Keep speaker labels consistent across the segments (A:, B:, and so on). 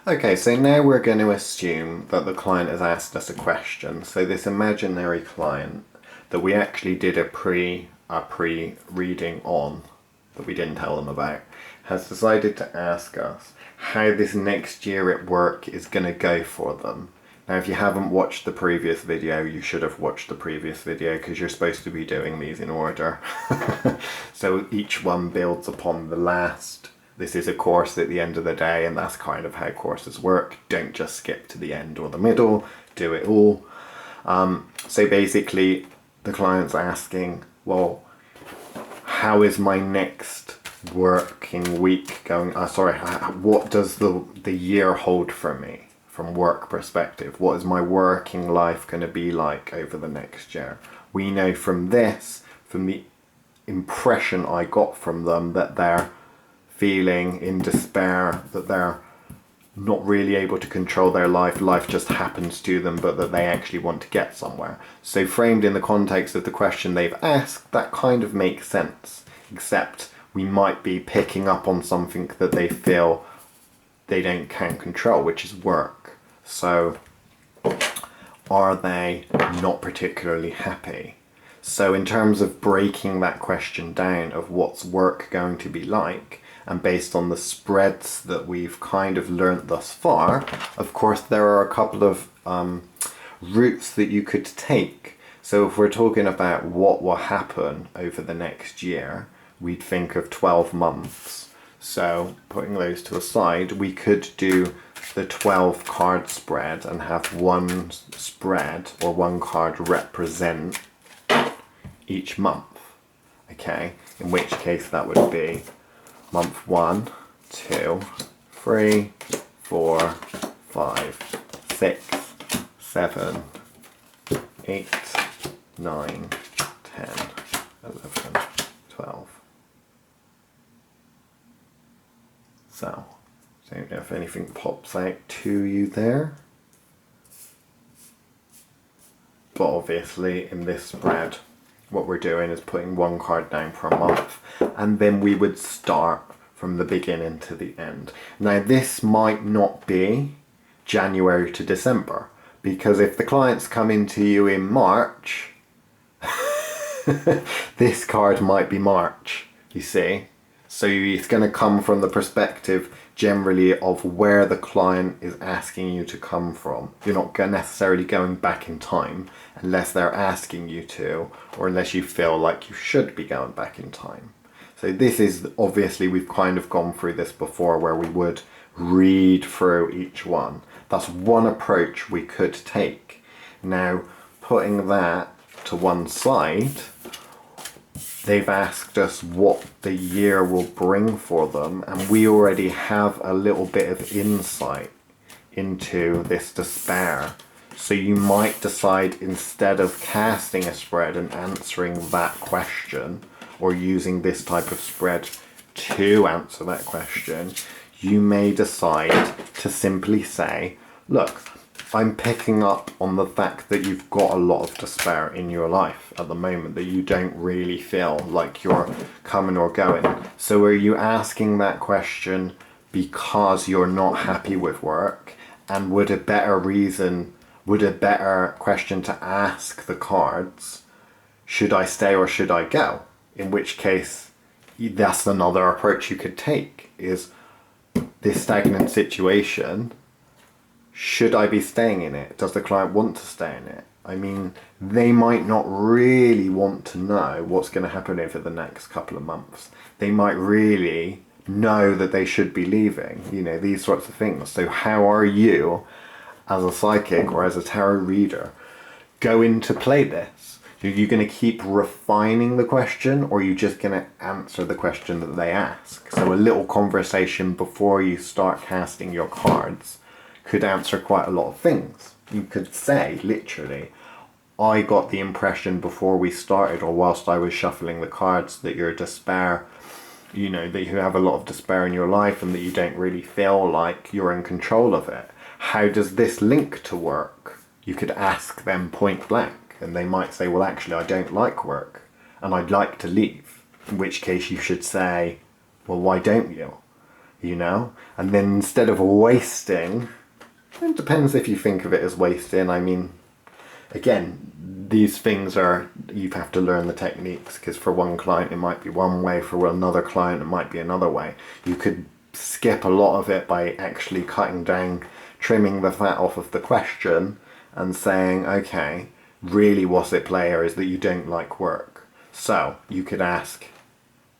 A: Okay, so now we're going to assume that the client has asked us a question. So this imaginary client that we actually did a pre-reading on, that we didn't tell them about, has decided to ask us how this next year at work is going to go for them. Now, if you haven't watched the previous video, you should have watched the previous video because you're supposed to be doing these in order. So each one builds upon the last. This is a course at the end of the day, and that's kind of how courses work. Don't just skip to the end or the middle, do it all. So basically, the client's asking, well, how is my next working week going? What does the year hold for me? From work perspective, what is my working life going to be like over the next year? We know from this, from the impression I got from them, that they're feeling in despair, that they're not really able to control their life just happens to them, but that they actually want to get somewhere. So framed in the context of the question they've asked, that kind of makes sense, except we might be picking up on something that they feel they can't control, which is work. So are they not particularly happy? So in terms of breaking that question down of what's work going to be like, and based on the spreads that we've kind of learnt thus far, of course there are a couple of routes that you could take. So if we're talking about what will happen over the next year, we'd think of 12 months. So putting those to a side, we could do the 12 card spread and have one spread or one card represent each month. Okay, in which case that would be month 1, 2, 3, 4, 5, 6, 7, 8, 9, 10, 11, 12. So, don't know if anything pops out to you there. But obviously in this spread, what we're doing is putting one card down per month, and then we would start from the beginning to the end. Now this might not be January to December, because if the clients come into you in March, this card might be March, you see. So it's going to come from the perspective generally of where the client is asking you to come from. You're not necessarily going back in time unless they're asking you to, or unless you feel like you should be going back in time. So this is obviously, we've kind of gone through this before where we would read through each one. That's one approach we could take. Now, putting that to one side, they've asked us what the year will bring for them, and we already have a little bit of insight into this despair. So you might decide, instead of casting a spread and answering that question, or using this type of spread to answer that question, you may decide to simply say, look, I'm picking up on the fact that you've got a lot of despair in your life at the moment, that you don't really feel like you're coming or going. So are you asking that question because you're not happy with work? And would a better question to ask the cards, should I stay or should I go? In which case, that's another approach you could take, is this stagnant situation, should I be staying in it? Does the client want to stay in it? I mean, they might not really want to know what's going to happen over the next couple of months. They might really know that they should be leaving, you know, these sorts of things. So how are you, as a psychic or as a tarot reader, going to play this? Are you going to keep refining the question, or are you just going to answer the question that they ask? So a little conversation before you start casting your cards could answer quite a lot of things. You could say, literally, I got the impression before we started, or whilst I was shuffling the cards, that your despair, you know, that you have a lot of despair in your life and that you don't really feel like you're in control of it. How does this link to work? You could ask them point blank, and they might say, well, actually, I don't like work and I'd like to leave. In which case you should say, well, why don't you? you know? And then instead of wasting, it depends if you think of it as wasting. I mean, again, these things are, you have to learn the techniques, because for one client it might be one way, for another client it might be another way. You could skip a lot of it by actually cutting down, trimming the fat off of the question and saying, okay, really what's at play here is that you don't like work. So you could ask,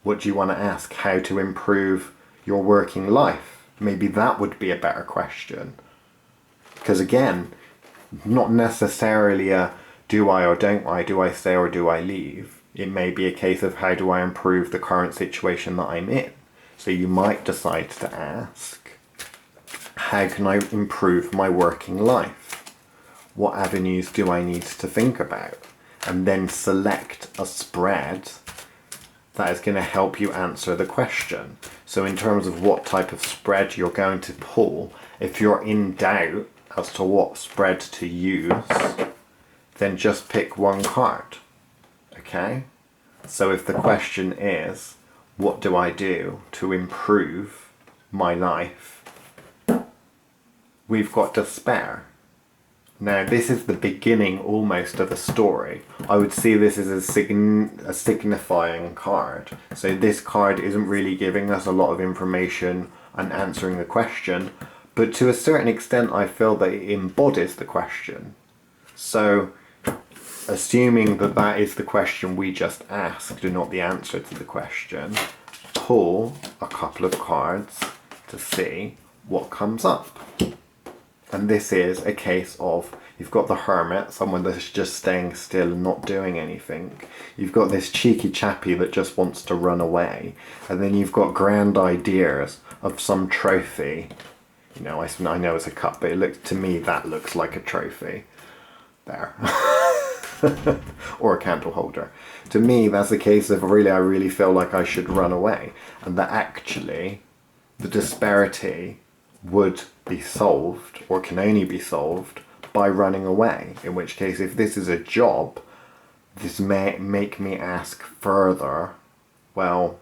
A: what do you want to ask? How to improve your working life? Maybe that would be a better question. Because again, not necessarily a do I or don't I, do I stay or do I leave? It may be a case of how do I improve the current situation that I'm in? So you might decide to ask, how can I improve my working life? What avenues do I need to think about? And then select a spread that is going to help you answer the question. So in terms of what type of spread you're going to pull, if you're in doubt as to what spread to use, then just pick one card. Okay? So if the question is, what do I do to improve my life? We've got despair. Now this is the beginning almost of a story. I would see this as a signifying card. So this card isn't really giving us a lot of information and answering the question, but to a certain extent I feel that it embodies the question. So assuming that that is the question we just asked and not the answer to the question, pull a couple of cards to see what comes up. And this is a case of, you've got the hermit, someone that's just staying still and not doing anything. You've got this cheeky chappy that just wants to run away. And then you've got grand ideas of some trophy. You know, I know it's a cup, but it looks, to me that looks like a trophy. There. Or a candle holder. To me that's a case of really, I really feel like I should run away. And that actually the disparity would be solved, or can only be solved, by running away. In which case, if this is a job, this may make me ask further, well,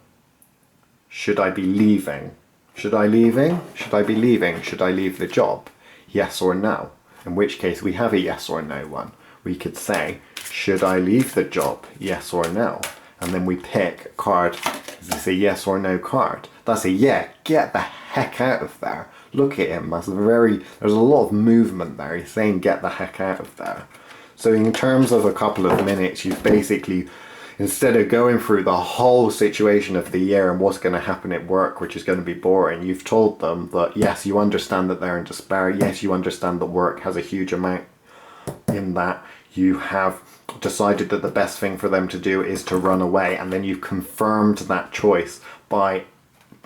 A: should I be leaving? Should I leaving? Should I be leaving? Should I leave the job? Yes or no? In which case we have a yes or no one. We could say, should I leave the job? Yes or no? And then we pick a card. Is this a yes or no card? That's a yeah. Get the heck out of there. Look at him. There's a lot of movement there. He's saying get the heck out of there. So in terms of a couple of minutes, you've basically, instead of going through the whole situation of the year and what's going to happen at work, which is going to be boring, you've told them that yes, you understand that they're in despair. Yes, you understand that work has a huge amount in that. You have decided that the best thing for them to do is to run away, and then you've confirmed that choice by,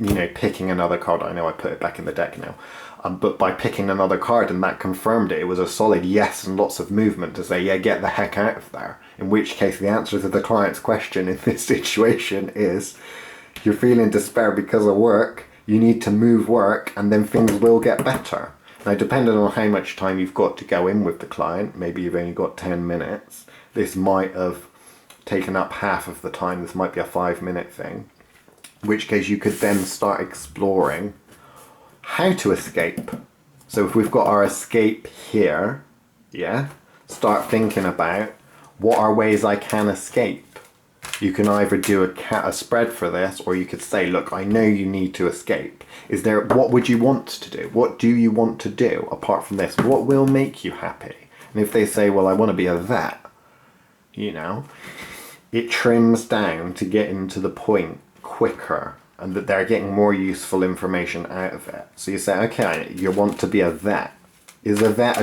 A: you know, picking another card. I know I put it back in the deck now, but by picking another card, and that confirmed it. It was a solid yes and lots of movement to say, yeah, get the heck out of there. In which case the answer to the client's question in this situation is, you're feeling despair because of work, you need to move work, and then things will get better. Now, depending on how much time you've got to go in with the client, maybe you've only got 10 minutes, this might have taken up half of the time. This might be a 5-minute thing. In which case you could then start exploring how to escape. So if we've got our escape here, yeah, start thinking about what are ways I can escape. You can either do a spread for this, or you could say, look, I know you need to escape. What would you want to do? What do you want to do apart from this? What will make you happy? And if they say, well, I want to be a vet, you know, it trims down to get into the point quicker, and that they're getting more useful information out of it. So you say, okay, you want to be a vet. Is a vet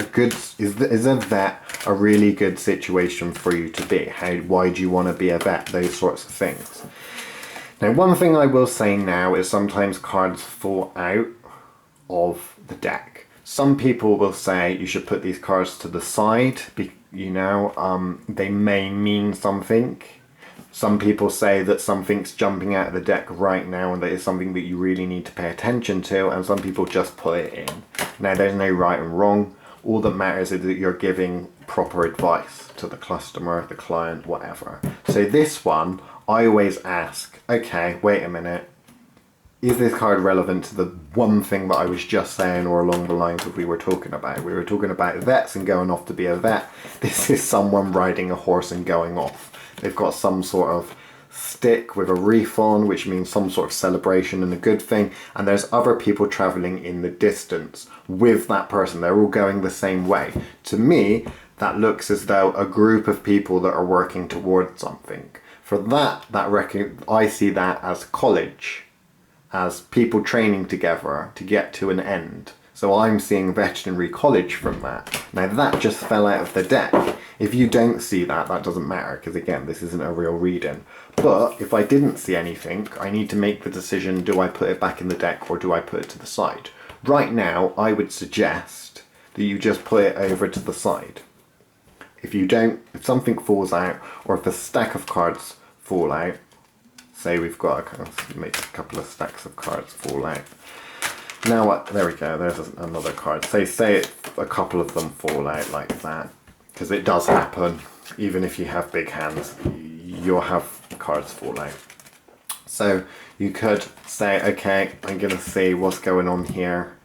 A: a really good situation for you to be? Why do you want to be a vet? Those sorts of things. Now, one thing I will say now is sometimes cards fall out of the deck. Some people will say you should put these cards to the side, you know, they may mean something. Some people say that something's jumping out of the deck right now and that it's something that you really need to pay attention to, and some people just put it in. Now, there's no right and wrong. All that matters is that you're giving proper advice to the customer, the client, whatever. So this one, I always ask, okay, wait a minute. is this card relevant to the one thing that I was just saying, or along the lines of we were talking about? We were talking about vets and going off to be a vet. This is someone riding a horse and going off. They've got some sort of stick with a wreath on, which means some sort of celebration and a good thing. And there's other people traveling in the distance with that person. They're all going the same way. To me, that looks as though a group of people that are working towards something. For that I see that as college, as people training together to get to an end. So I'm seeing veterinary college from that. Now that just fell out of the deck. If you don't see that, that doesn't matter, because again, this isn't a real reading. But if I didn't see anything, I need to make the decision, do I put it back in the deck or do I put it to the side? Right now, I would suggest that you just put it over to the side. If you don't, if something falls out, or if a stack of cards fall out, say we've got let's make a couple of stacks of cards fall out. Now what? There we go. There's another card. Say a couple of them fall out like that, because it does happen. Even if you have big hands, you'll have cards fall out. So you could say, okay, I'm gonna see what's going on here.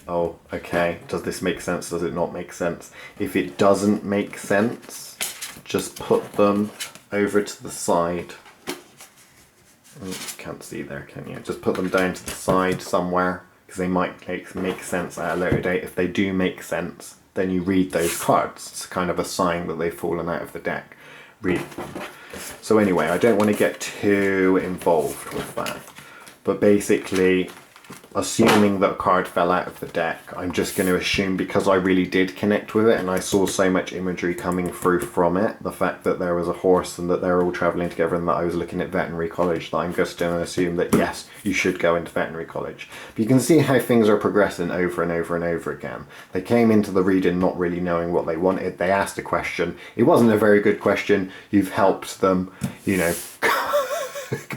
A: Oh, okay. Does this make sense? Does it not make sense? If it doesn't make sense, just put them over to the side. Can't see there, can you? Just put them down to the side somewhere, because they might make sense at a later date. If they do make sense, then you read those cards. It's kind of a sign that they've fallen out of the deck. Read them. So anyway, I don't want to get too involved with that. But basically, assuming that a card fell out of the deck, I'm just going to assume, because I really did connect with it and I saw so much imagery coming through from it, the fact that there was a horse and that they're all travelling together and that I was looking at veterinary college, that I'm just going to assume that yes, you should go into veterinary college. But you can see how things are progressing over and over and over again. They came into the reading not really knowing what they wanted. They asked a question. It wasn't a very good question. You've helped them, you know,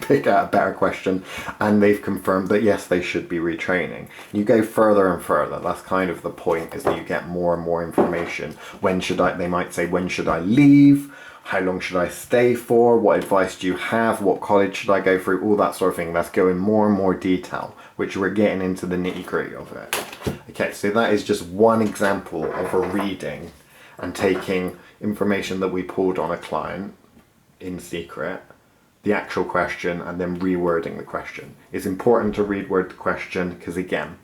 A: pick out a better question, and they've confirmed that yes, they should be retraining. You go further and further. That's kind of the point, is that you get more and more information. When should I, they might say, when should I leave? How long should I stay for? What advice do you have? What college should I go through? All that sort of thing. That's going more and more detail, which we're getting into the nitty-gritty of it. Okay, so that is just one example of a reading and taking information that we pulled on a client in secret, the actual question, and then rewording the question. It's important to reword the question because, again,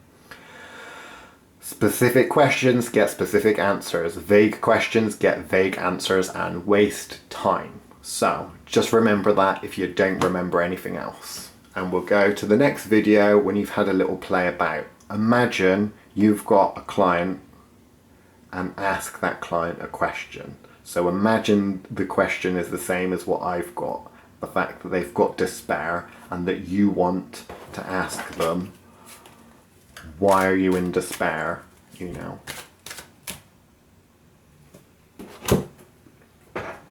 A: specific questions get specific answers, vague questions get vague answers and waste time. So just remember that if you don't remember anything else. And we'll go to the next video when you've had a little play about. Imagine you've got a client and ask that client a question. So imagine the question is the same as what I've got. The fact that they've got despair and that you want to ask them, why are you in despair, you know?